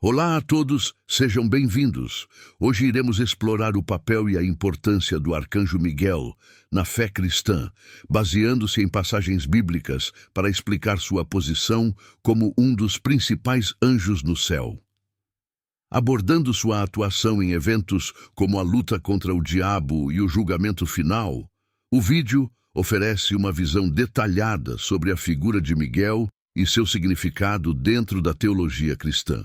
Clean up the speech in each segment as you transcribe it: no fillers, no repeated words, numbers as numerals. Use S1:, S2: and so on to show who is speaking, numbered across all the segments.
S1: Olá a todos, sejam bem-vindos. Hoje iremos explorar o papel e a importância do Arcanjo Miguel na fé cristã, baseando-se em passagens bíblicas para explicar sua posição como um dos principais anjos no céu. Abordando sua atuação em eventos como a luta contra o diabo e o julgamento final, o vídeo oferece uma visão detalhada sobre a figura de Miguel e seu significado dentro da teologia cristã.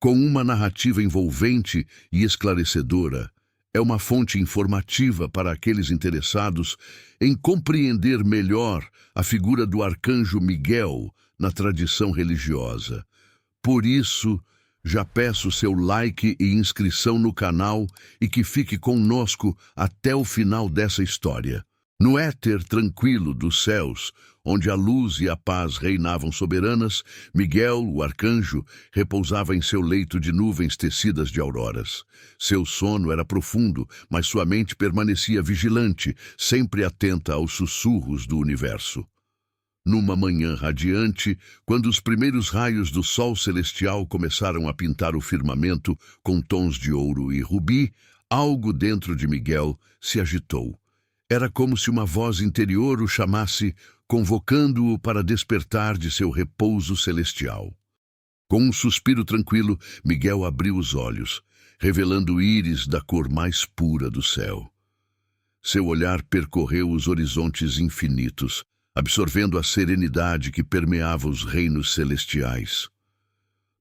S1: Com uma narrativa envolvente e esclarecedora, é uma fonte informativa para aqueles interessados em compreender melhor a figura do arcanjo Miguel na tradição religiosa. Por isso, já peço seu like e inscrição no canal e que fique conosco até o final dessa história. No éter tranquilo dos céus, onde a luz e a paz reinavam soberanas, Miguel, o arcanjo, repousava em seu leito de nuvens tecidas de auroras. Seu sono era profundo, mas sua mente permanecia vigilante, sempre atenta aos sussurros do universo. Numa manhã radiante, quando os primeiros raios do sol celestial começaram a pintar o firmamento com tons de ouro e rubi, algo dentro de Miguel se agitou. Era como se uma voz interior o chamasse, convocando-o para despertar de seu repouso celestial. Com um suspiro tranquilo, Miguel abriu os olhos, revelando o íris da cor mais pura do céu. Seu olhar percorreu os horizontes infinitos, absorvendo a serenidade que permeava os reinos celestiais.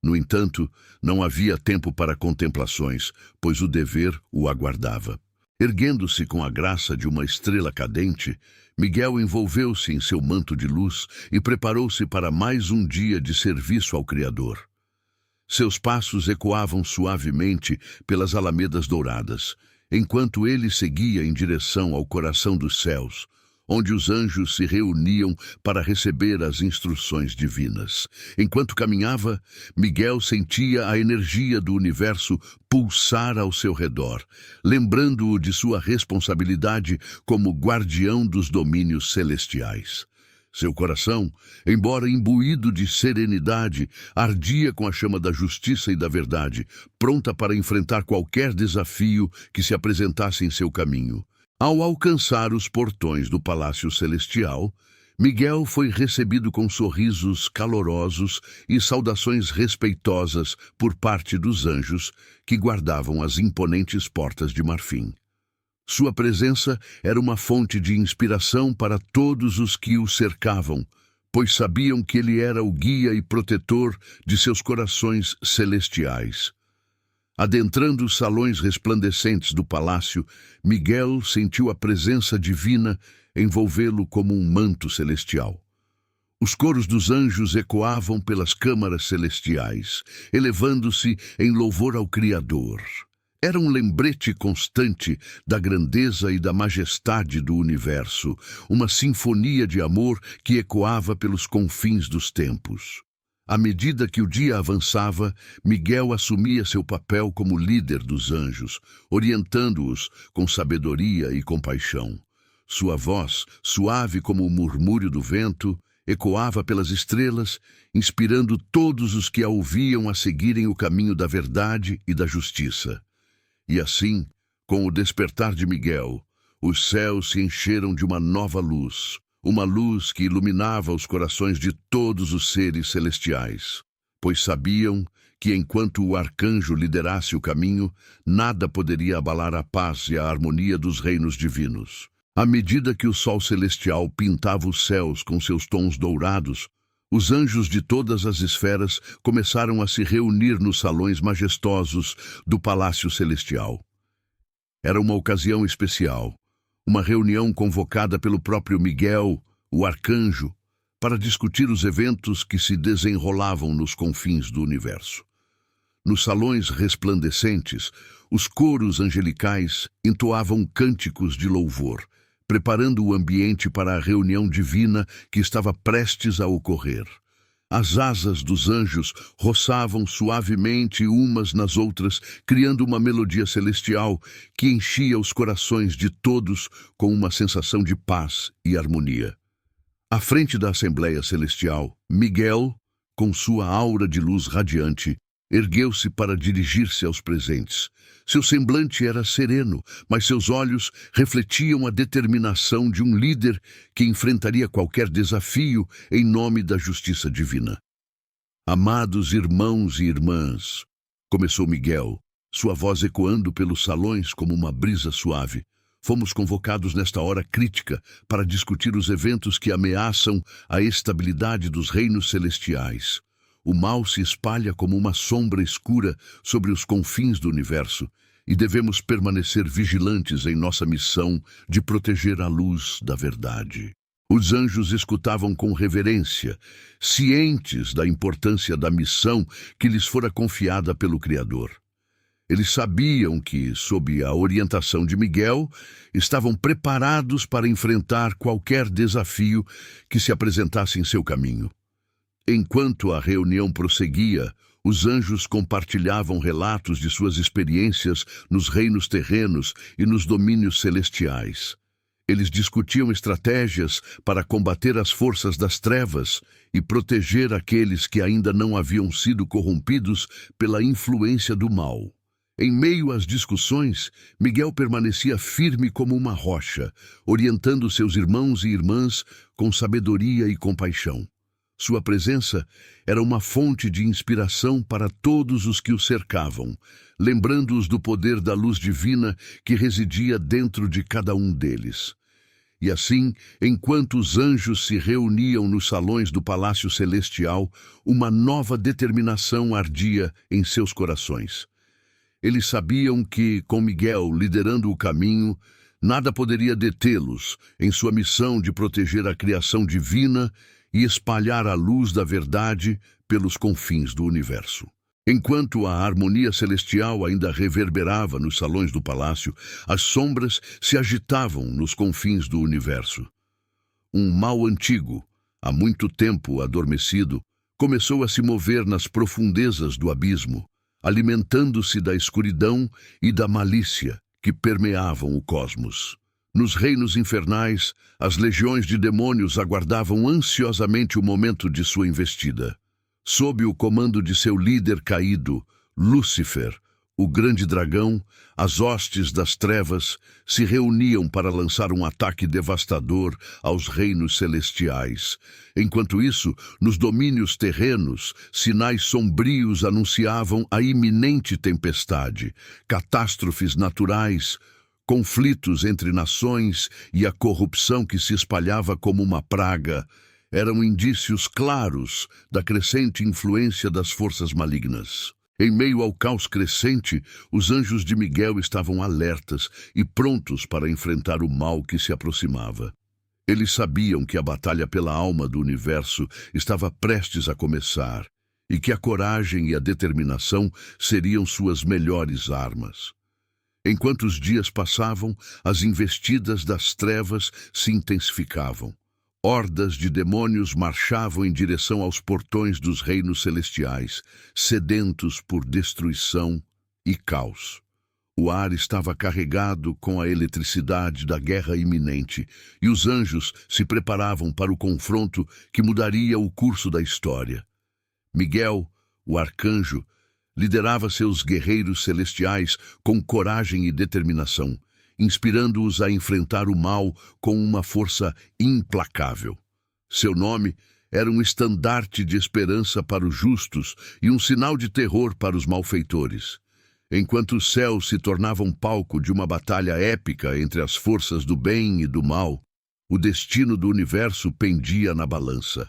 S1: No entanto, não havia tempo para contemplações, pois o dever o aguardava. Erguendo-se com a graça de uma estrela cadente, Miguel envolveu-se em seu manto de luz e preparou-se para mais um dia de serviço ao Criador. Seus passos ecoavam suavemente pelas alamedas douradas, enquanto ele seguia em direção ao coração dos céus, onde os anjos se reuniam para receber as instruções divinas. Enquanto caminhava, Miguel sentia a energia do universo pulsar ao seu redor, lembrando-o de sua responsabilidade como guardião dos domínios celestiais. Seu coração, embora imbuído de serenidade, ardia com a chama da justiça e da verdade, pronta para enfrentar qualquer desafio que se apresentasse em seu caminho. Ao alcançar os portões do Palácio Celestial, Miguel foi recebido com sorrisos calorosos e saudações respeitosas por parte dos anjos que guardavam as imponentes portas de marfim. Sua presença era uma fonte de inspiração para todos os que o cercavam, pois sabiam que ele era o guia e protetor de seus corações celestiais. Adentrando os salões resplandecentes do palácio, Miguel sentiu a presença divina envolvê-lo como um manto celestial. Os coros dos anjos ecoavam pelas câmaras celestiais, elevando-se em louvor ao Criador. Era um lembrete constante da grandeza e da majestade do universo, uma sinfonia de amor que ecoava pelos confins dos tempos. À medida que o dia avançava, Miguel assumia seu papel como líder dos anjos, orientando-os com sabedoria e compaixão. Sua voz, suave como o murmúrio do vento, ecoava pelas estrelas, inspirando todos os que a ouviam a seguirem o caminho da verdade e da justiça. E assim, com o despertar de Miguel, os céus se encheram de uma nova luz, uma luz que iluminava os corações de todos os seres celestiais, pois sabiam que enquanto o arcanjo liderasse o caminho, nada poderia abalar a paz e a harmonia dos reinos divinos. À medida que o sol celestial pintava os céus com seus tons dourados, os anjos de todas as esferas começaram a se reunir nos salões majestosos do Palácio Celestial. Era uma ocasião especial, uma reunião convocada pelo próprio Miguel, o arcanjo, para discutir os eventos que se desenrolavam nos confins do universo. Nos salões resplandecentes, os coros angelicais entoavam cânticos de louvor, preparando o ambiente para a reunião divina que estava prestes a ocorrer. As asas dos anjos roçavam suavemente umas nas outras, criando uma melodia celestial que enchia os corações de todos com uma sensação de paz e harmonia. À frente da Assembleia Celestial, Miguel, com sua aura de luz radiante, Ergueu-se para dirigir-se aos presentes. Seu semblante era sereno, mas seus olhos refletiam a determinação de um líder que enfrentaria qualquer desafio em nome da justiça divina. Amados irmãos e irmãs, começou Miguel, sua voz ecoando pelos salões como uma brisa suave. Fomos convocados nesta hora crítica para discutir os eventos que ameaçam a estabilidade dos reinos celestiais. O mal se espalha como uma sombra escura sobre os confins do universo e devemos permanecer vigilantes em nossa missão de proteger a luz da verdade. Os anjos escutavam com reverência, cientes da importância da missão que lhes fora confiada pelo Criador. Eles sabiam que, sob a orientação de Miguel, estavam preparados para enfrentar qualquer desafio que se apresentasse em seu caminho. Enquanto a reunião prosseguia, os anjos compartilhavam relatos de suas experiências nos reinos terrenos e nos domínios celestiais. Eles discutiam estratégias para combater as forças das trevas e proteger aqueles que ainda não haviam sido corrompidos pela influência do mal. Em meio às discussões, Miguel permanecia firme como uma rocha, orientando seus irmãos e irmãs com sabedoria e compaixão. Sua presença era uma fonte de inspiração para todos os que o cercavam, lembrando-os do poder da luz divina que residia dentro de cada um deles. E assim, enquanto os anjos se reuniam nos salões do Palácio Celestial, uma nova determinação ardia em seus corações. Eles sabiam que, com Miguel liderando o caminho, nada poderia detê-los em sua missão de proteger a criação divina e espalhar a luz da verdade pelos confins do universo. Enquanto a harmonia celestial ainda reverberava nos salões do palácio, as sombras se agitavam nos confins do universo. Um mal antigo, há muito tempo adormecido, começou a se mover nas profundezas do abismo, alimentando-se da escuridão e da malícia que permeavam o cosmos. Nos reinos infernais, as legiões de demônios aguardavam ansiosamente o momento de sua investida. Sob o comando de seu líder caído, Lúcifer, o grande dragão, as hostes das trevas se reuniam para lançar um ataque devastador aos reinos celestiais. Enquanto isso, nos domínios terrenos, sinais sombrios anunciavam a iminente tempestade, catástrofes naturais, conflitos entre nações e a corrupção que se espalhava como uma praga eram indícios claros da crescente influência das forças malignas. Em meio ao caos crescente, os anjos de Miguel estavam alertas e prontos para enfrentar o mal que se aproximava. Eles sabiam que a batalha pela alma do universo estava prestes a começar e que a coragem e a determinação seriam suas melhores armas. Enquanto os dias passavam, as investidas das trevas se intensificavam. Hordas de demônios marchavam em direção aos portões dos reinos celestiais, sedentos por destruição e caos. O ar estava carregado com a eletricidade da guerra iminente, e os anjos se preparavam para o confronto que mudaria o curso da história. Miguel, o arcanjo, liderava seus guerreiros celestiais com coragem e determinação, inspirando-os a enfrentar o mal com uma força implacável. Seu nome era um estandarte de esperança para os justos e um sinal de terror para os malfeitores. Enquanto os céus se tornavam palco de uma batalha épica entre as forças do bem e do mal, o destino do universo pendia na balança.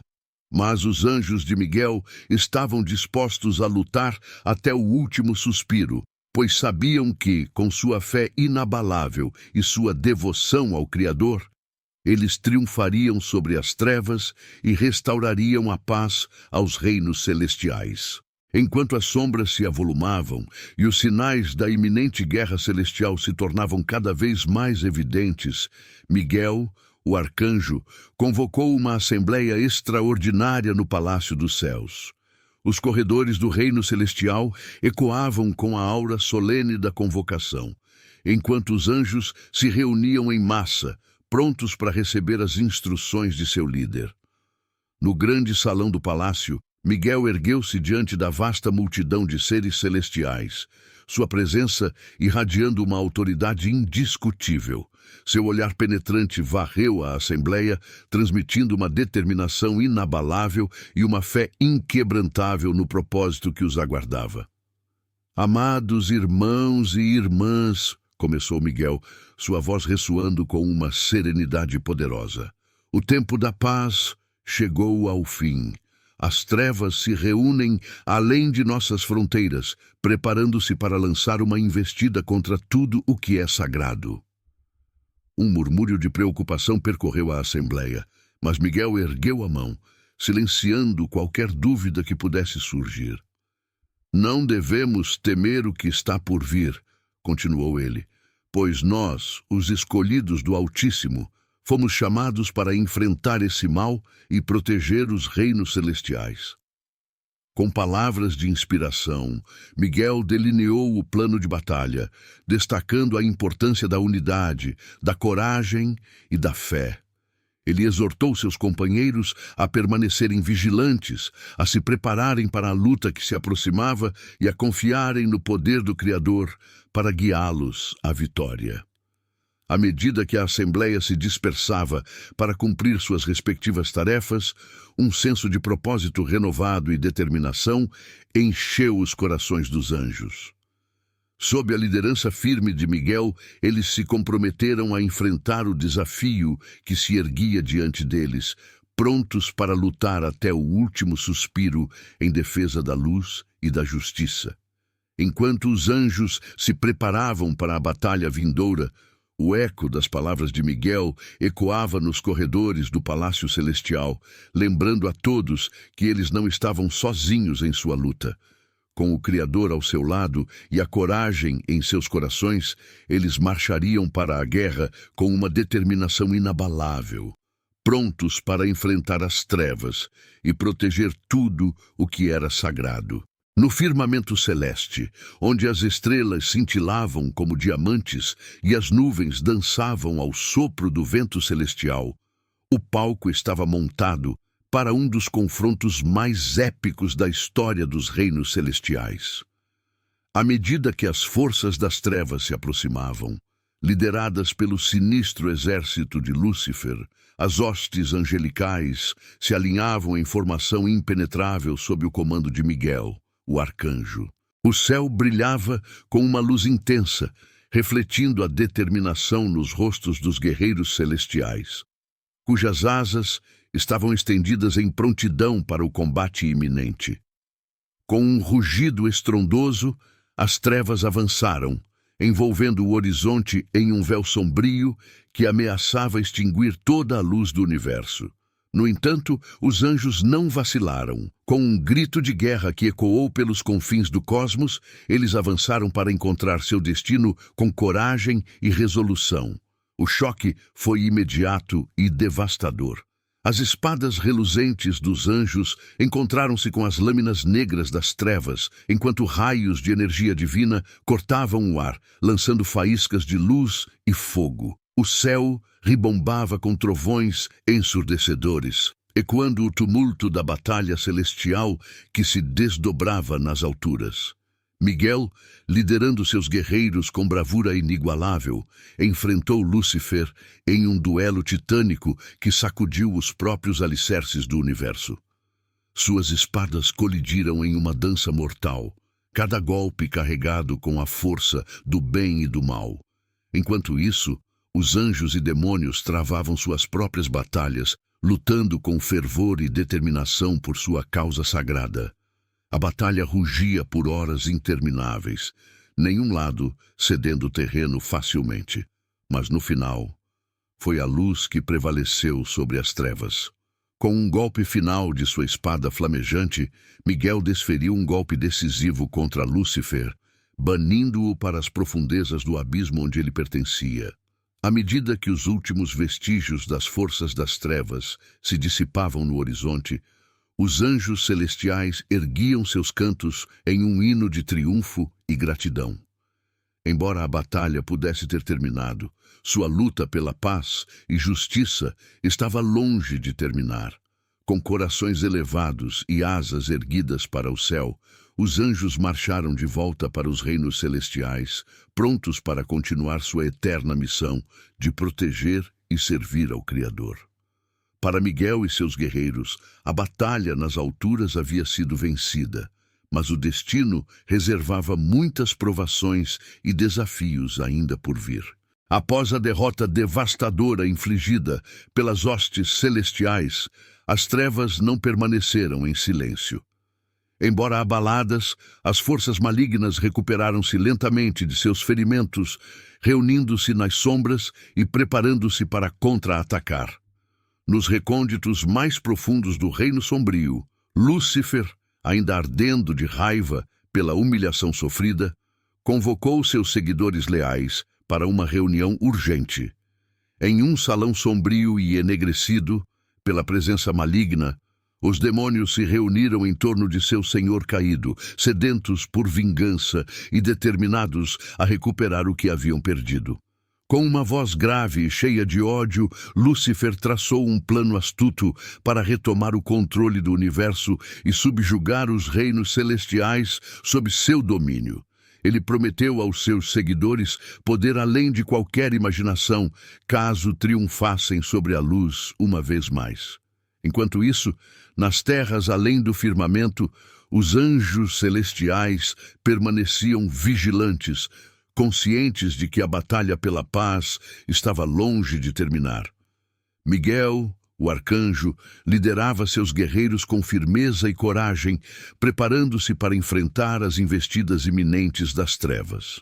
S1: Mas os anjos de Miguel estavam dispostos a lutar até o último suspiro, pois sabiam que, com sua fé inabalável e sua devoção ao Criador, eles triunfariam sobre as trevas e restaurariam a paz aos reinos celestiais. Enquanto as sombras se avolumavam e os sinais da iminente guerra celestial se tornavam cada vez mais evidentes, Miguel, o arcanjo, convocou uma assembleia extraordinária no Palácio dos Céus. Os corredores do reino celestial ecoavam com a aura solene da convocação, enquanto os anjos se reuniam em massa, prontos para receber as instruções de seu líder. No grande salão do palácio, Miguel ergueu-se diante da vasta multidão de seres celestiais, sua presença irradiando uma autoridade indiscutível. Seu olhar penetrante varreu a assembleia, transmitindo uma determinação inabalável e uma fé inquebrantável no propósito que os aguardava. Amados irmãos e irmãs, começou Miguel, sua voz ressoando com uma serenidade poderosa. O tempo da paz chegou ao fim. As trevas se reúnem além de nossas fronteiras, preparando-se para lançar uma investida contra tudo o que é sagrado. Um murmúrio de preocupação percorreu a assembleia, mas Miguel ergueu a mão, silenciando qualquer dúvida que pudesse surgir. Não devemos temer o que está por vir, continuou ele, pois nós, os escolhidos do Altíssimo, fomos chamados para enfrentar esse mal e proteger os reinos celestiais. Com palavras de inspiração, Miguel delineou o plano de batalha, destacando a importância da unidade, da coragem e da fé. Ele exortou seus companheiros a permanecerem vigilantes, a se prepararem para a luta que se aproximava e a confiarem no poder do Criador para guiá-los à vitória. À medida que a Assembleia se dispersava para cumprir suas respectivas tarefas, um senso de propósito renovado e determinação encheu os corações dos anjos. Sob a liderança firme de Miguel, eles se comprometeram a enfrentar o desafio que se erguia diante deles, prontos para lutar até o último suspiro em defesa da luz e da justiça. Enquanto os anjos se preparavam para a batalha vindoura, o eco das palavras de Miguel ecoava nos corredores do Palácio Celestial, lembrando a todos que eles não estavam sozinhos em sua luta. Com o Criador ao seu lado e a coragem em seus corações, eles marchariam para a guerra com uma determinação inabalável, prontos para enfrentar as trevas e proteger tudo o que era sagrado. No firmamento celeste, onde as estrelas cintilavam como diamantes e as nuvens dançavam ao sopro do vento celestial, o palco estava montado para um dos confrontos mais épicos da história dos reinos celestiais. À medida que as forças das trevas se aproximavam, lideradas pelo sinistro exército de Lúcifer, as hostes angelicais se alinhavam em formação impenetrável sob o comando de Miguel, o arcanjo. O céu brilhava com uma luz intensa, refletindo a determinação nos rostos dos guerreiros celestiais, cujas asas estavam estendidas em prontidão para o combate iminente. Com um rugido estrondoso, as trevas avançaram, envolvendo o horizonte em um véu sombrio que ameaçava extinguir toda a luz do universo. No entanto, os anjos não vacilaram. Com um grito de guerra que ecoou pelos confins do cosmos, eles avançaram para encontrar seu destino com coragem e resolução. O choque foi imediato e devastador. As espadas reluzentes dos anjos encontraram-se com as lâminas negras das trevas, enquanto raios de energia divina cortavam o ar, lançando faíscas de luz e fogo. O céu ribombava com trovões ensurdecedores, ecoando o tumulto da batalha celestial que se desdobrava nas alturas. Miguel, liderando seus guerreiros com bravura inigualável, enfrentou Lúcifer em um duelo titânico que sacudiu os próprios alicerces do universo. Suas espadas colidiram em uma dança mortal, cada golpe carregado com a força do bem e do mal. Enquanto isso, os anjos e demônios travavam suas próprias batalhas, lutando com fervor e determinação por sua causa sagrada. A batalha rugia por horas intermináveis, nenhum lado cedendo terreno facilmente. Mas no final, foi a luz que prevaleceu sobre as trevas. Com um golpe final de sua espada flamejante, Miguel desferiu um golpe decisivo contra Lúcifer, banindo-o para as profundezas do abismo onde ele pertencia. À medida que os últimos vestígios das forças das trevas se dissipavam no horizonte, os anjos celestiais erguiam seus cantos em um hino de triunfo e gratidão. Embora a batalha pudesse ter terminado, sua luta pela paz e justiça estava longe de terminar. Com corações elevados e asas erguidas para o céu, os anjos marcharam de volta para os reinos celestiais, prontos para continuar sua eterna missão de proteger e servir ao Criador. Para Miguel e seus guerreiros, a batalha nas alturas havia sido vencida, mas o destino reservava muitas provações e desafios ainda por vir. Após a derrota devastadora infligida pelas hostes celestiais, as trevas não permaneceram em silêncio. Embora abaladas, as forças malignas recuperaram-se lentamente de seus ferimentos, reunindo-se nas sombras e preparando-se para contra-atacar. Nos recônditos mais profundos do reino sombrio, Lúcifer, ainda ardendo de raiva pela humilhação sofrida, convocou seus seguidores leais para uma reunião urgente. Em um salão sombrio e enegrecido pela presença maligna, os demônios se reuniram em torno de seu senhor caído, sedentos por vingança e determinados a recuperar o que haviam perdido. Com uma voz grave e cheia de ódio, Lúcifer traçou um plano astuto para retomar o controle do universo e subjugar os reinos celestiais sob seu domínio. Ele prometeu aos seus seguidores poder além de qualquer imaginação, caso triunfassem sobre a luz uma vez mais. Enquanto isso, nas terras além do firmamento, os anjos celestiais permaneciam vigilantes, conscientes de que a batalha pela paz estava longe de terminar. Miguel, o arcanjo, liderava seus guerreiros com firmeza e coragem, preparando-se para enfrentar as investidas iminentes das trevas.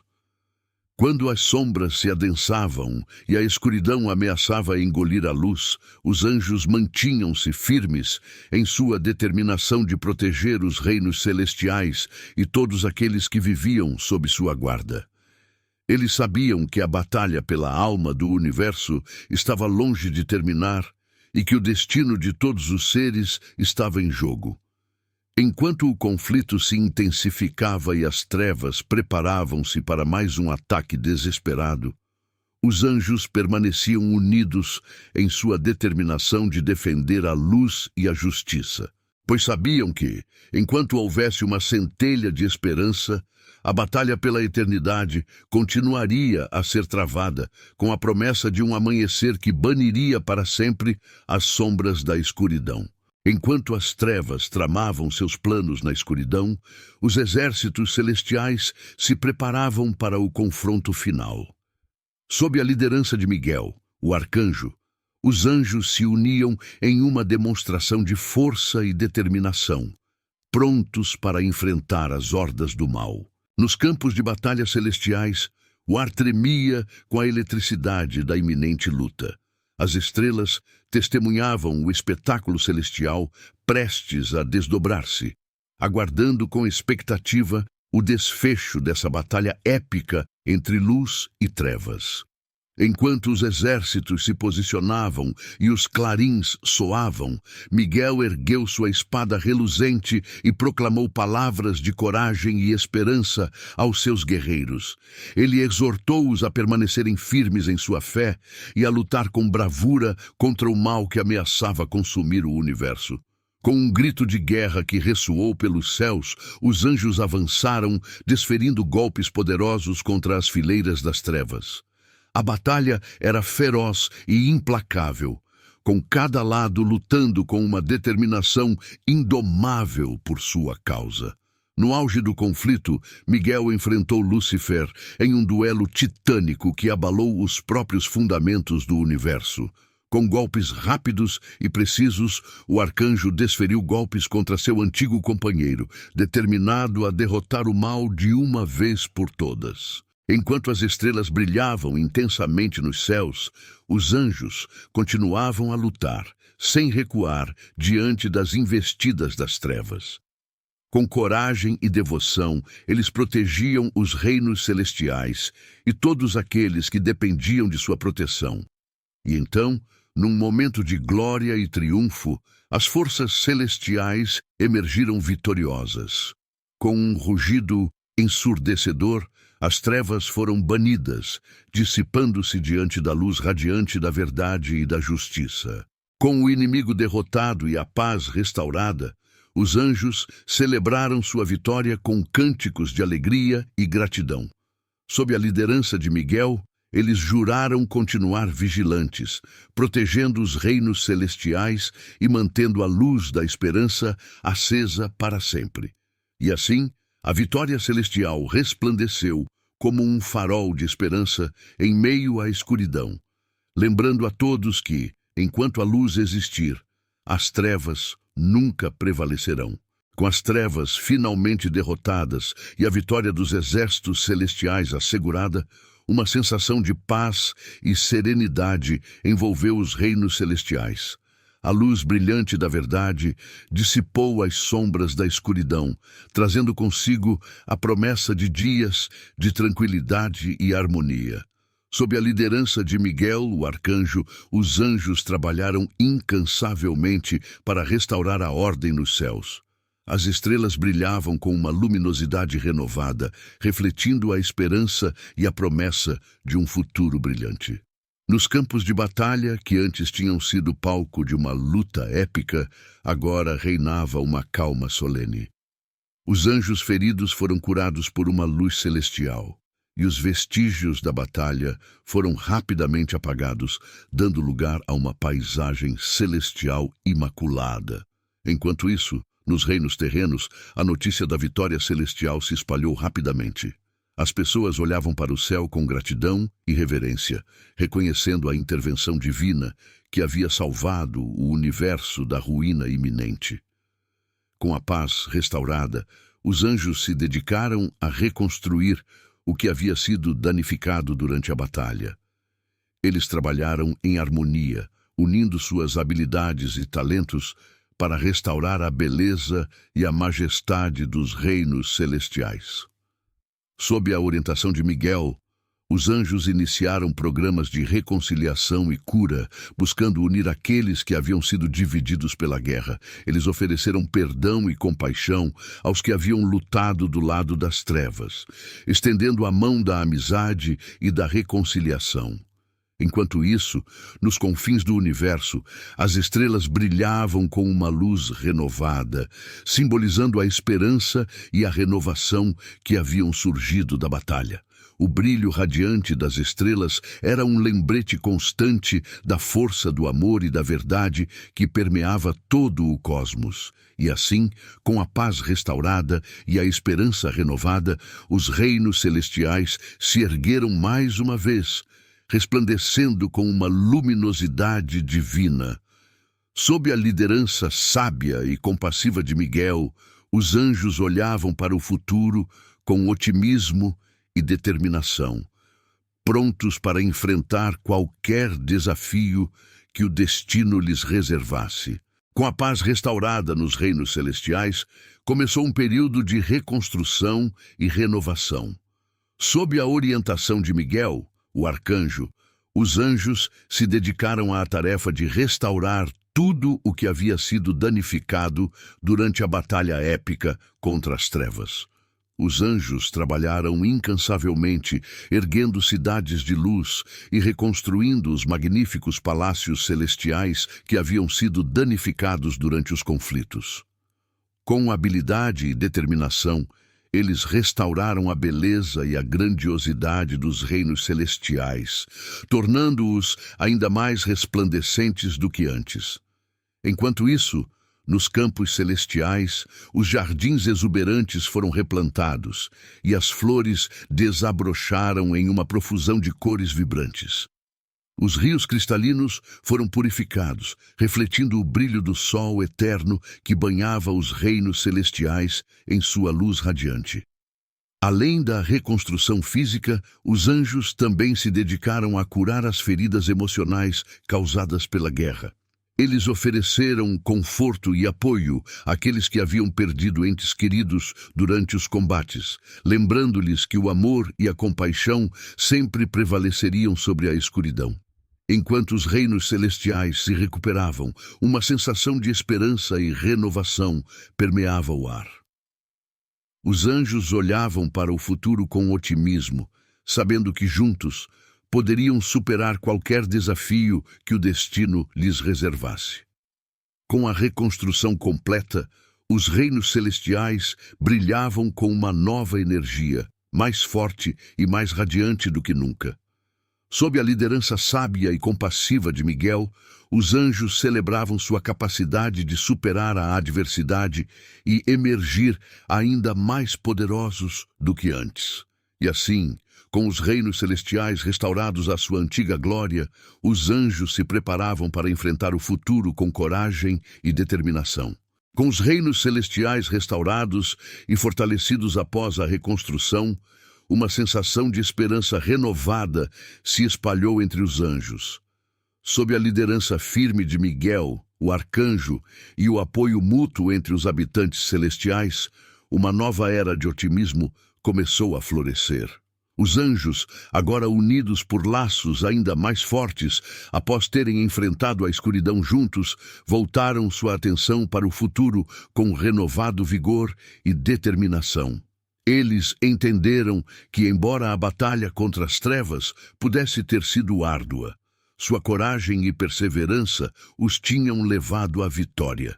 S1: Quando as sombras se adensavam e a escuridão ameaçava engolir a luz, os anjos mantinham-se firmes em sua determinação de proteger os reinos celestiais e todos aqueles que viviam sob sua guarda. Eles sabiam que a batalha pela alma do universo estava longe de terminar e que o destino de todos os seres estava em jogo. Enquanto o conflito se intensificava e as trevas preparavam-se para mais um ataque desesperado, os anjos permaneciam unidos em sua determinação de defender a luz e a justiça, pois sabiam que, enquanto houvesse uma centelha de esperança, a batalha pela eternidade continuaria a ser travada, com a promessa de um amanhecer que baniria para sempre as sombras da escuridão. Enquanto as trevas tramavam seus planos na escuridão, os exércitos celestiais se preparavam para o confronto final. Sob a liderança de Miguel, o arcanjo, os anjos se uniam em uma demonstração de força e determinação, prontos para enfrentar as hordas do mal. Nos campos de batalha celestiais, o ar tremia com a eletricidade da iminente luta. As estrelas testemunhavam o espetáculo celestial prestes a desdobrar-se, aguardando com expectativa o desfecho dessa batalha épica entre luz e trevas. Enquanto os exércitos se posicionavam e os clarins soavam, Miguel ergueu sua espada reluzente e proclamou palavras de coragem e esperança aos seus guerreiros. Ele exortou-os a permanecerem firmes em sua fé e a lutar com bravura contra o mal que ameaçava consumir o universo. Com um grito de guerra que ressoou pelos céus, os anjos avançaram, desferindo golpes poderosos contra as fileiras das trevas. A batalha era feroz e implacável, com cada lado lutando com uma determinação indomável por sua causa. No auge do conflito, Miguel enfrentou Lúcifer em um duelo titânico que abalou os próprios fundamentos do universo. Com golpes rápidos e precisos, o arcanjo desferiu golpes contra seu antigo companheiro, determinado a derrotar o mal de uma vez por todas. Enquanto as estrelas brilhavam intensamente nos céus, os anjos continuavam a lutar, sem recuar, diante das investidas das trevas. Com coragem e devoção, eles protegiam os reinos celestiais e todos aqueles que dependiam de sua proteção. E então, num momento de glória e triunfo, as forças celestiais emergiram vitoriosas. Com um rugido ensurdecedor, as trevas foram banidas, dissipando-se diante da luz radiante da verdade e da justiça. Com o inimigo derrotado e a paz restaurada, os anjos celebraram sua vitória com cânticos de alegria e gratidão. Sob a liderança de Miguel, eles juraram continuar vigilantes, protegendo os reinos celestiais e mantendo a luz da esperança acesa para sempre. E assim, a vitória celestial resplandeceu como um farol de esperança em meio à escuridão, lembrando a todos que, enquanto a luz existir, as trevas nunca prevalecerão. Com as trevas finalmente derrotadas e a vitória dos exércitos celestiais assegurada, uma sensação de paz e serenidade envolveu os reinos celestiais. A luz brilhante da verdade dissipou as sombras da escuridão, trazendo consigo a promessa de dias de tranquilidade e harmonia. Sob a liderança de Miguel, o arcanjo, os anjos trabalharam incansavelmente para restaurar a ordem nos céus. As estrelas brilhavam com uma luminosidade renovada, refletindo a esperança e a promessa de um futuro brilhante. Nos campos de batalha, que antes tinham sido palco de uma luta épica, agora reinava uma calma solene. Os anjos feridos foram curados por uma luz celestial, e os vestígios da batalha foram rapidamente apagados, dando lugar a uma paisagem celestial imaculada. Enquanto isso, nos reinos terrenos, a notícia da vitória celestial se espalhou rapidamente. As pessoas olhavam para o céu com gratidão e reverência, reconhecendo a intervenção divina que havia salvado o universo da ruína iminente. Com a paz restaurada, os anjos se dedicaram a reconstruir o que havia sido danificado durante a batalha. Eles trabalharam em harmonia, unindo suas habilidades e talentos para restaurar a beleza e a majestade dos reinos celestiais. Sob a orientação de Miguel, os anjos iniciaram programas de reconciliação e cura, buscando unir aqueles que haviam sido divididos pela guerra. Eles ofereceram perdão e compaixão aos que haviam lutado do lado das trevas, estendendo a mão da amizade e da reconciliação. Enquanto isso, nos confins do universo, as estrelas brilhavam com uma luz renovada, simbolizando a esperança e a renovação que haviam surgido da batalha. O brilho radiante das estrelas era um lembrete constante da força do amor e da verdade que permeava todo o cosmos. E assim, com a paz restaurada e a esperança renovada, os reinos celestiais se ergueram mais uma vez, resplandecendo com uma luminosidade divina. Sob a liderança sábia e compassiva de Miguel, os anjos olhavam para o futuro com otimismo e determinação, prontos para enfrentar qualquer desafio que o destino lhes reservasse. Com a paz restaurada nos reinos celestiais, começou um período de reconstrução e renovação. Sob a orientação de Miguel, o arcanjo, os anjos se dedicaram à tarefa de restaurar tudo o que havia sido danificado durante a batalha épica contra as trevas. Os anjos trabalharam incansavelmente, erguendo cidades de luz e reconstruindo os magníficos palácios celestiais que haviam sido danificados durante os conflitos. Com habilidade e determinação, eles restauraram a beleza e a grandiosidade dos reinos celestiais, tornando-os ainda mais resplandecentes do que antes. Enquanto isso, nos campos celestiais, os jardins exuberantes foram replantados e as flores desabrocharam em uma profusão de cores vibrantes. Os rios cristalinos foram purificados, refletindo o brilho do sol eterno que banhava os reinos celestiais em sua luz radiante. Além da reconstrução física, os anjos também se dedicaram a curar as feridas emocionais causadas pela guerra. Eles ofereceram conforto e apoio àqueles que haviam perdido entes queridos durante os combates, lembrando-lhes que o amor e a compaixão sempre prevaleceriam sobre a escuridão. Enquanto os reinos celestiais se recuperavam, uma sensação de esperança e renovação permeava o ar. Os anjos olhavam para o futuro com otimismo, sabendo que juntos poderiam superar qualquer desafio que o destino lhes reservasse. Com a reconstrução completa, os reinos celestiais brilhavam com uma nova energia, mais forte e mais radiante do que nunca. Sob a liderança sábia e compassiva de Miguel, os anjos celebravam sua capacidade de superar a adversidade e emergir ainda mais poderosos do que antes. E assim, com os reinos celestiais restaurados à sua antiga glória, os anjos se preparavam para enfrentar o futuro com coragem e determinação. Com os reinos celestiais restaurados e fortalecidos após a reconstrução, uma sensação de esperança renovada se espalhou entre os anjos. Sob a liderança firme de Miguel, o arcanjo, e o apoio mútuo entre os habitantes celestiais, uma nova era de otimismo começou a florescer. Os anjos, agora unidos por laços ainda mais fortes, após terem enfrentado a escuridão juntos, voltaram sua atenção para o futuro com renovado vigor e determinação. Eles entenderam que, embora a batalha contra as trevas pudesse ter sido árdua, sua coragem e perseverança os tinham levado à vitória.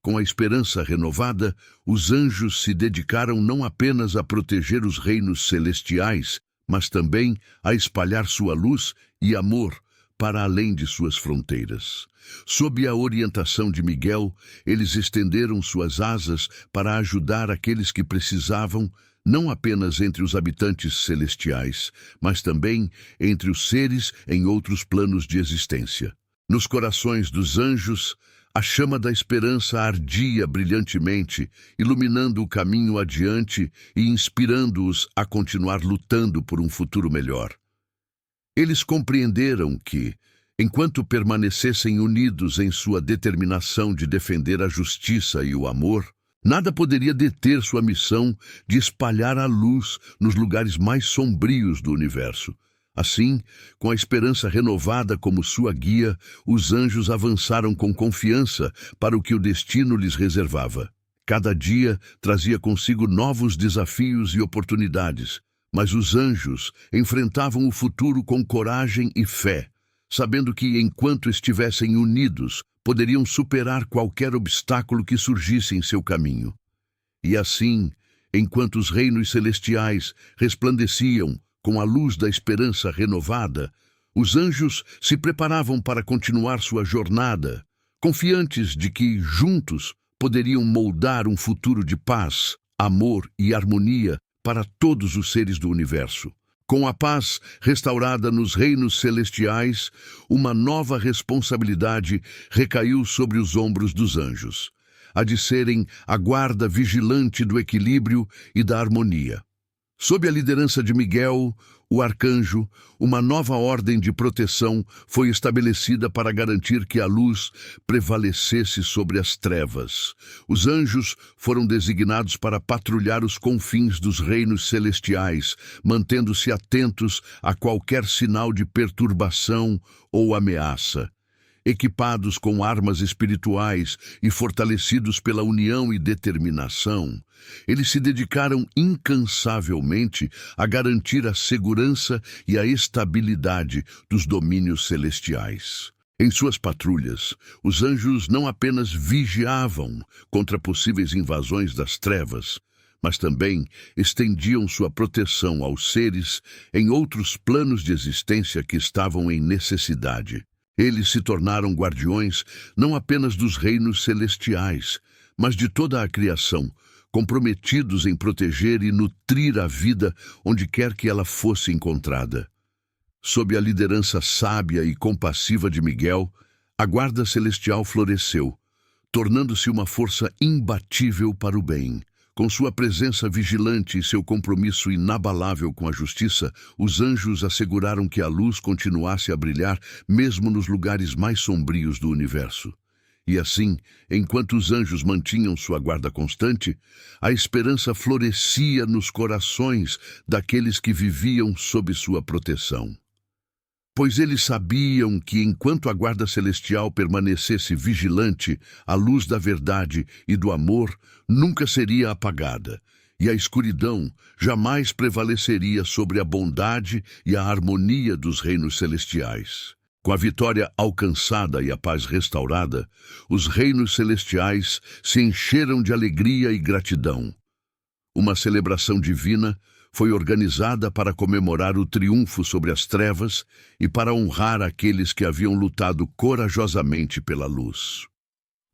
S1: Com a esperança renovada, os anjos se dedicaram não apenas a proteger os reinos celestiais, mas também a espalhar sua luz e amor para além de suas fronteiras. Sob a orientação de Miguel, eles estenderam suas asas para ajudar aqueles que precisavam, não apenas entre os habitantes celestiais, mas também entre os seres em outros planos de existência. Nos corações dos anjos, a chama da esperança ardia brilhantemente, iluminando o caminho adiante e inspirando-os a continuar lutando por um futuro melhor. Eles compreenderam que, enquanto permanecessem unidos em sua determinação de defender a justiça e o amor, nada poderia deter sua missão de espalhar a luz nos lugares mais sombrios do universo. Assim, com a esperança renovada como sua guia, os anjos avançaram com confiança para o que o destino lhes reservava. Cada dia trazia consigo novos desafios e oportunidades, mas os anjos enfrentavam o futuro com coragem e fé, sabendo que, enquanto estivessem unidos, poderiam superar qualquer obstáculo que surgisse em seu caminho. E assim, enquanto os reinos celestiais resplandeciam com a luz da esperança renovada, os anjos se preparavam para continuar sua jornada, confiantes de que, juntos, poderiam moldar um futuro de paz, amor e harmonia para todos os seres do universo. Com a paz restaurada nos reinos celestiais, uma nova responsabilidade recaiu sobre os ombros dos anjos, a de serem a guarda vigilante do equilíbrio e da harmonia. Sob a liderança de Miguel, o arcanjo, uma nova ordem de proteção foi estabelecida para garantir que a luz prevalecesse sobre as trevas. Os anjos foram designados para patrulhar os confins dos reinos celestiais, mantendo-se atentos a qualquer sinal de perturbação ou ameaça. Equipados com armas espirituais e fortalecidos pela união e determinação, eles se dedicaram incansavelmente a garantir a segurança e a estabilidade dos domínios celestiais. Em suas patrulhas, os anjos não apenas vigiavam contra possíveis invasões das trevas, mas também estendiam sua proteção aos seres em outros planos de existência que estavam em necessidade. Eles se tornaram guardiões não apenas dos reinos celestiais, mas de toda a criação, comprometidos em proteger e nutrir a vida onde quer que ela fosse encontrada. Sob a liderança sábia e compassiva de Miguel, a guarda celestial floresceu, tornando-se uma força imbatível para o bem. Com sua presença vigilante e seu compromisso inabalável com a justiça, os anjos asseguraram que a luz continuasse a brilhar mesmo nos lugares mais sombrios do universo. E assim, enquanto os anjos mantinham sua guarda constante, a esperança florescia nos corações daqueles que viviam sob sua proteção. Pois eles sabiam que, enquanto a guarda celestial permanecesse vigilante, a luz da verdade e do amor nunca seria apagada, e a escuridão jamais prevaleceria sobre a bondade e a harmonia dos reinos celestiais. Com a vitória alcançada e a paz restaurada, os reinos celestiais se encheram de alegria e gratidão. Uma celebração divina foi organizada para comemorar o triunfo sobre as trevas e para honrar aqueles que haviam lutado corajosamente pela luz.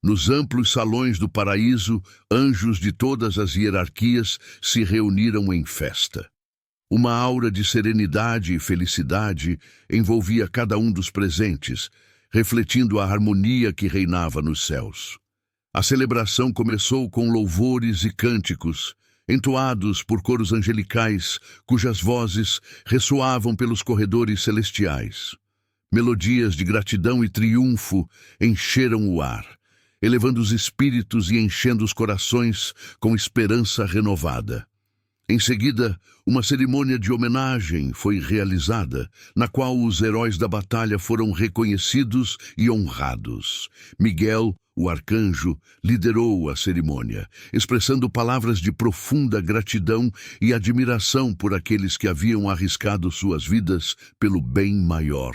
S1: Nos amplos salões do paraíso, anjos de todas as hierarquias se reuniram em festa. Uma aura de serenidade e felicidade envolvia cada um dos presentes, refletindo a harmonia que reinava nos céus. A celebração começou com louvores e cânticos, entoados por coros angelicais, cujas vozes ressoavam pelos corredores celestiais. Melodias de gratidão e triunfo encheram o ar, elevando os espíritos e enchendo os corações com esperança renovada. Em seguida, uma cerimônia de homenagem foi realizada, na qual os heróis da batalha foram reconhecidos e honrados. Miguel, o arcanjo, liderou a cerimônia, expressando palavras de profunda gratidão e admiração por aqueles que haviam arriscado suas vidas pelo bem maior.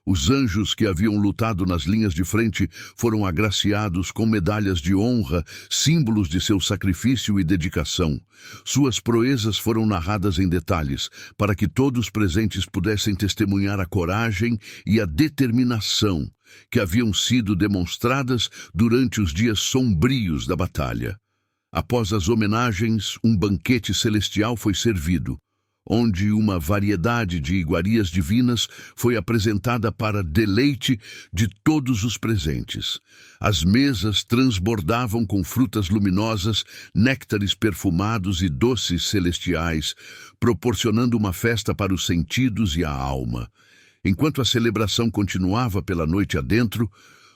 S1: Os anjos que haviam lutado nas linhas de frente foram agraciados com medalhas de honra, símbolos de seu sacrifício e dedicação. Suas proezas foram narradas em detalhes, para que todos presentes pudessem testemunhar a coragem e a determinação que haviam sido demonstradas durante os dias sombrios da batalha. Após as homenagens, um banquete celestial foi servido, onde uma variedade de iguarias divinas foi apresentada para deleite de todos os presentes. As mesas transbordavam com frutas luminosas, néctares perfumados e doces celestiais, proporcionando uma festa para os sentidos e a alma. Enquanto a celebração continuava pela noite adentro,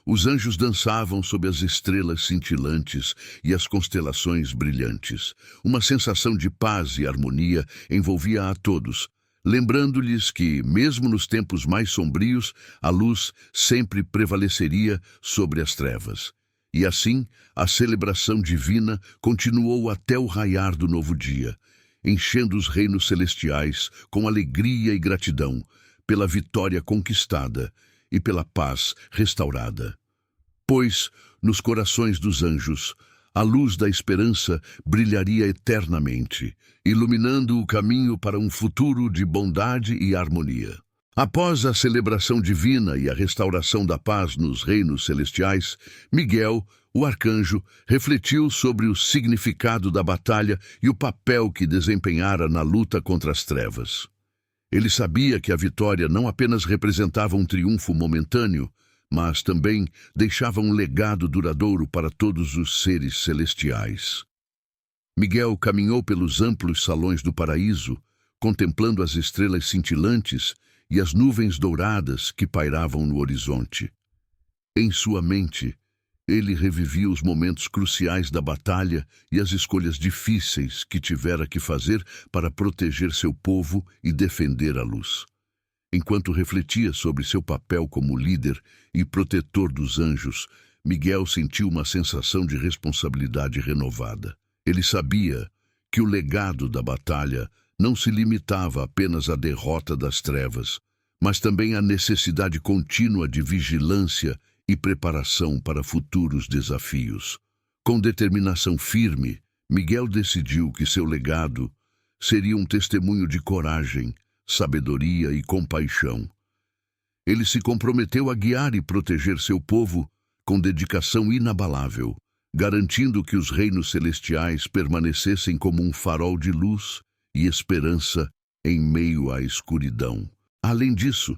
S1: os anjos dançavam sob as estrelas cintilantes e as constelações brilhantes. Uma sensação de paz e harmonia envolvia a todos, lembrando-lhes que, mesmo nos tempos mais sombrios, a luz sempre prevaleceria sobre as trevas. E assim, a celebração divina continuou até o raiar do novo dia, enchendo os reinos celestiais com alegria e gratidão pela vitória conquistada e pela paz restaurada. Pois, nos corações dos anjos, a luz da esperança brilharia eternamente, iluminando o caminho para um futuro de bondade e harmonia. Após a celebração divina e a restauração da paz nos reinos celestiais, Miguel, o arcanjo, refletiu sobre o significado da batalha e o papel que desempenhara na luta contra as trevas. Ele sabia que a vitória não apenas representava um triunfo momentâneo, mas também deixava um legado duradouro para todos os seres celestiais. Miguel caminhou pelos amplos salões do paraíso, contemplando as estrelas cintilantes e as nuvens douradas que pairavam no horizonte. Em sua mente, ele revivia os momentos cruciais da batalha e as escolhas difíceis que tivera que fazer para proteger seu povo e defender a luz. Enquanto refletia sobre seu papel como líder e protetor dos anjos, Miguel sentiu uma sensação de responsabilidade renovada. Ele sabia que o legado da batalha não se limitava apenas à derrota das trevas, mas também à necessidade contínua de vigilância e preparação para futuros desafios. Com determinação firme, Miguel decidiu que seu legado seria um testemunho de coragem, sabedoria e compaixão. Ele se comprometeu a guiar e proteger seu povo com dedicação inabalável, garantindo que os reinos celestiais permanecessem como um farol de luz e esperança em meio à escuridão. Além disso,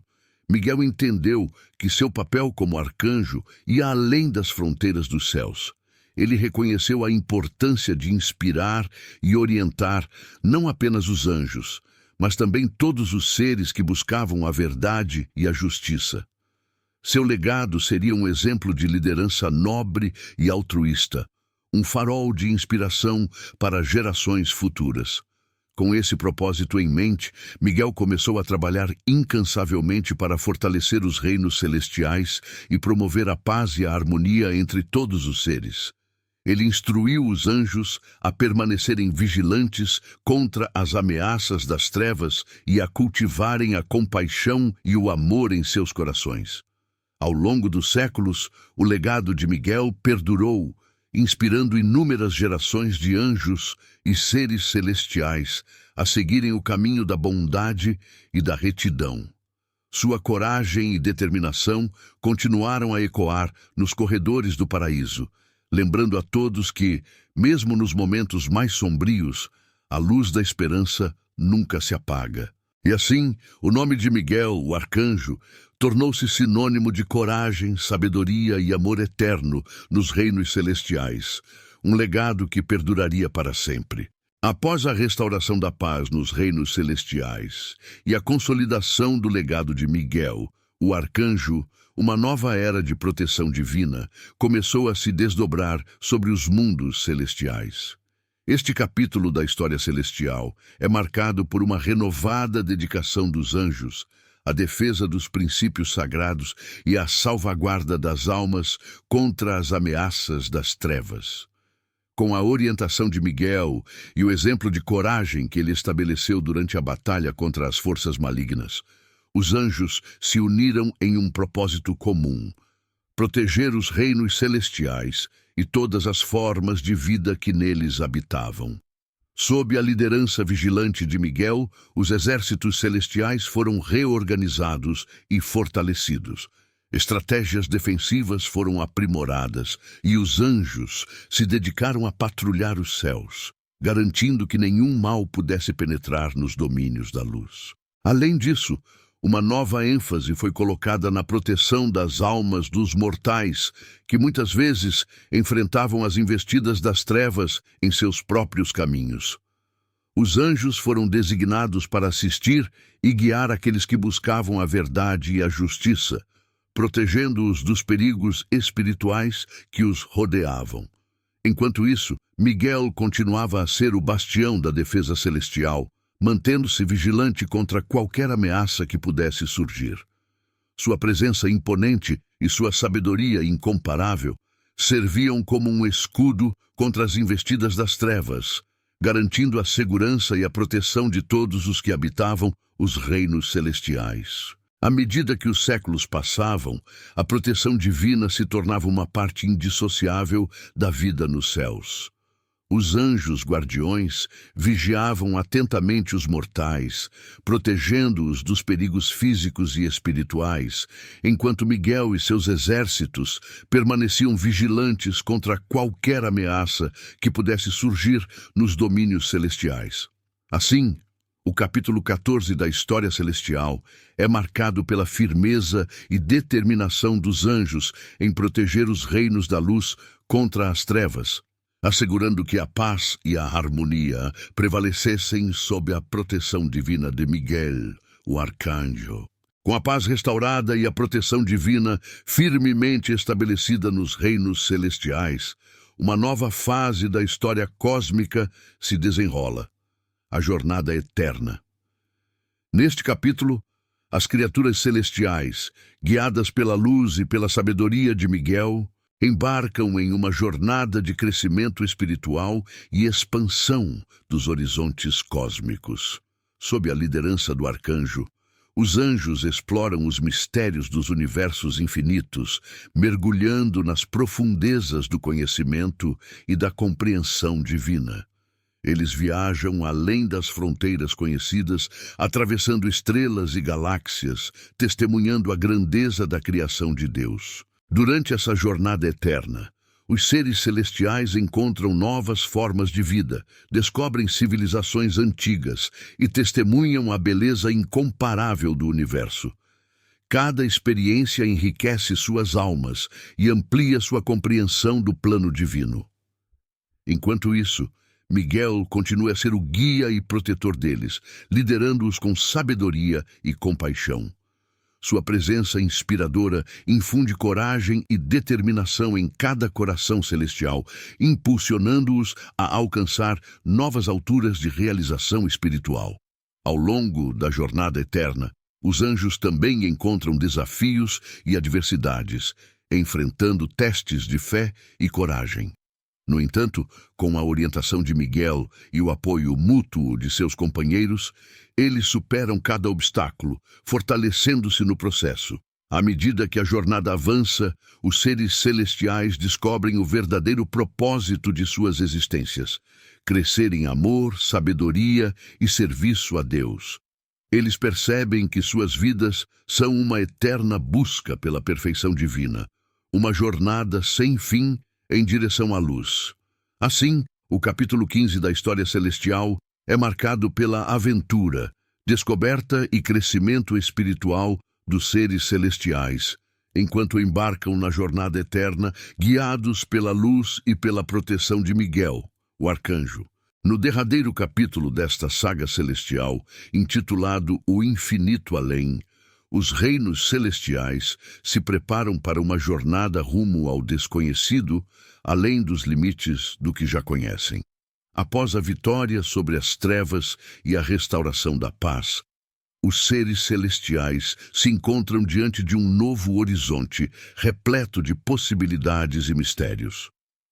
S1: Miguel entendeu que seu papel como arcanjo ia além das fronteiras dos céus. Ele reconheceu a importância de inspirar e orientar não apenas os anjos, mas também todos os seres que buscavam a verdade e a justiça. Seu legado seria um exemplo de liderança nobre e altruísta, um farol de inspiração para gerações futuras. Com esse propósito em mente, Miguel começou a trabalhar incansavelmente para fortalecer os reinos celestiais e promover a paz e a harmonia entre todos os seres. Ele instruiu os anjos a permanecerem vigilantes contra as ameaças das trevas e a cultivarem a compaixão e o amor em seus corações. Ao longo dos séculos, o legado de Miguel perdurou, inspirando inúmeras gerações de anjos e seres celestiais a seguirem o caminho da bondade e da retidão. Sua coragem e determinação continuaram a ecoar nos corredores do paraíso, lembrando a todos que, mesmo nos momentos mais sombrios, a luz da esperança nunca se apaga. E assim, o nome de Miguel, o arcanjo, tornou-se sinônimo de coragem, sabedoria e amor eterno nos reinos celestiais, um legado que perduraria para sempre. Após a restauração da paz nos reinos celestiais e a consolidação do legado de Miguel, o arcanjo, uma nova era de proteção divina começou a se desdobrar sobre os mundos celestiais. Este capítulo da história celestial é marcado por uma renovada dedicação dos anjos, a defesa dos princípios sagrados e a salvaguarda das almas contra as ameaças das trevas. Com a orientação de Miguel e o exemplo de coragem que ele estabeleceu durante a batalha contra as forças malignas, os anjos se uniram em um propósito comum: proteger os reinos celestiais e todas as formas de vida que neles habitavam. Sob a liderança vigilante de Miguel, os exércitos celestiais foram reorganizados e fortalecidos. Estratégias defensivas foram aprimoradas e os anjos se dedicaram a patrulhar os céus, garantindo que nenhum mal pudesse penetrar nos domínios da luz. Além disso, uma nova ênfase foi colocada na proteção das almas dos mortais, que muitas vezes enfrentavam as investidas das trevas em seus próprios caminhos. Os anjos foram designados para assistir e guiar aqueles que buscavam a verdade e a justiça, protegendo-os dos perigos espirituais que os rodeavam. Enquanto isso, Miguel continuava a ser o bastião da defesa celestial, mantendo-se vigilante contra qualquer ameaça que pudesse surgir. Sua presença imponente e sua sabedoria incomparável serviam como um escudo contra as investidas das trevas, garantindo a segurança e a proteção de todos os que habitavam os reinos celestiais. À medida que os séculos passavam, a proteção divina se tornava uma parte indissociável da vida nos céus. Os anjos guardiões vigiavam atentamente os mortais, protegendo-os dos perigos físicos e espirituais, enquanto Miguel e seus exércitos permaneciam vigilantes contra qualquer ameaça que pudesse surgir nos domínios celestiais. Assim, o capítulo 14 da história celestial é marcado pela firmeza e determinação dos anjos em proteger os reinos da luz contra as trevas, assegurando que a paz e a harmonia prevalecessem sob a proteção divina de Miguel, o arcanjo. Com a paz restaurada e a proteção divina firmemente estabelecida nos reinos celestiais, uma nova fase da história cósmica se desenrola: a jornada eterna. Neste capítulo, as criaturas celestiais, guiadas pela luz e pela sabedoria de Miguel, embarcam em uma jornada de crescimento espiritual e expansão dos horizontes cósmicos. Sob a liderança do arcanjo, os anjos exploram os mistérios dos universos infinitos, mergulhando nas profundezas do conhecimento e da compreensão divina. Eles viajam além das fronteiras conhecidas, atravessando estrelas e galáxias, testemunhando a grandeza da criação de Deus. Durante essa jornada eterna, os seres celestiais encontram novas formas de vida, descobrem civilizações antigas e testemunham a beleza incomparável do universo. Cada experiência enriquece suas almas e amplia sua compreensão do plano divino. Enquanto isso, Miguel continua a ser o guia e protetor deles, liderando-os com sabedoria e compaixão. Sua presença inspiradora infunde coragem e determinação em cada coração celestial, impulsionando-os a alcançar novas alturas de realização espiritual. Ao longo da jornada eterna, os anjos também encontram desafios e adversidades, enfrentando testes de fé e coragem. No entanto, com a orientação de Miguel e o apoio mútuo de seus companheiros, eles superam cada obstáculo, fortalecendo-se no processo. À medida que a jornada avança, os seres celestiais descobrem o verdadeiro propósito de suas existências: crescer em amor, sabedoria e serviço a Deus. Eles percebem que suas vidas são uma eterna busca pela perfeição divina, uma jornada sem fim em direção à luz. Assim, o capítulo 15 da história celestial é marcado pela aventura, descoberta e crescimento espiritual dos seres celestiais, enquanto embarcam na jornada eterna, guiados pela luz e pela proteção de Miguel, o arcanjo. No derradeiro capítulo desta saga celestial, intitulado O Infinito Além, os reinos celestiais se preparam para uma jornada rumo ao desconhecido, além dos limites do que já conhecem. Após a vitória sobre as trevas e a restauração da paz, os seres celestiais se encontram diante de um novo horizonte, repleto de possibilidades e mistérios.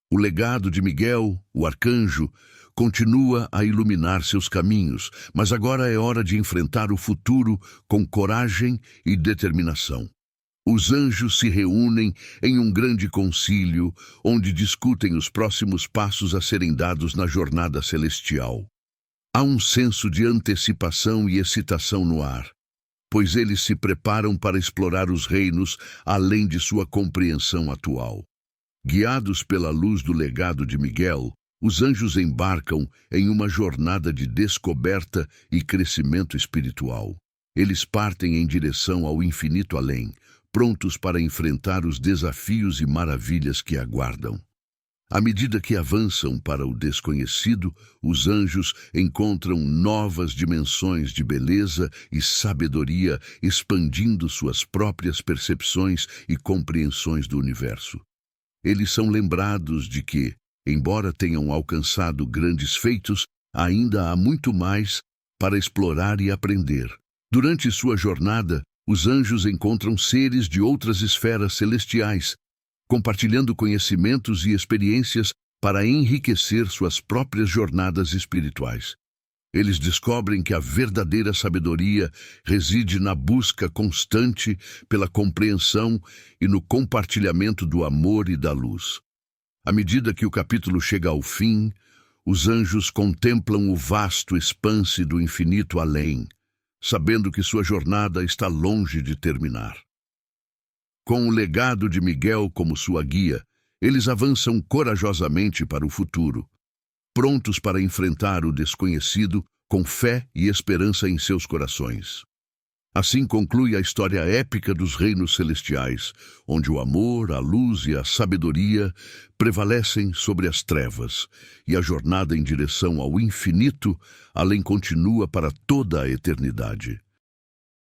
S1: O legado de Miguel, o arcanjo, continua a iluminar seus caminhos, mas agora é hora de enfrentar o futuro com coragem e determinação. Os anjos se reúnem em um grande concílio, onde discutem os próximos passos a serem dados na jornada celestial. Há um senso de antecipação e excitação no ar, pois eles se preparam para explorar os reinos além de sua compreensão atual. Guiados pela luz do legado de Miguel, os anjos embarcam em uma jornada de descoberta e crescimento espiritual. Eles partem em direção ao infinito além, prontos para enfrentar os desafios e maravilhas que aguardam. À medida que avançam para o desconhecido, os anjos encontram novas dimensões de beleza e sabedoria, expandindo suas próprias percepções e compreensões do universo. Eles são lembrados de que, embora tenham alcançado grandes feitos, ainda há muito mais para explorar e aprender. Durante sua jornada, os anjos encontram seres de outras esferas celestiais, compartilhando conhecimentos e experiências para enriquecer suas próprias jornadas espirituais. Eles descobrem que a verdadeira sabedoria reside na busca constante pela compreensão e no compartilhamento do amor e da luz. À medida que o capítulo chega ao fim, os anjos contemplam o vasto expanse do infinito além, sabendo que sua jornada está longe de terminar. Com o legado de Miguel como sua guia, eles avançam corajosamente para o futuro, prontos para enfrentar o desconhecido com fé e esperança em seus corações. Assim conclui a história épica dos reinos celestiais, onde o amor, a luz e a sabedoria prevalecem sobre as trevas, e a jornada em direção ao infinito além continua para toda a eternidade.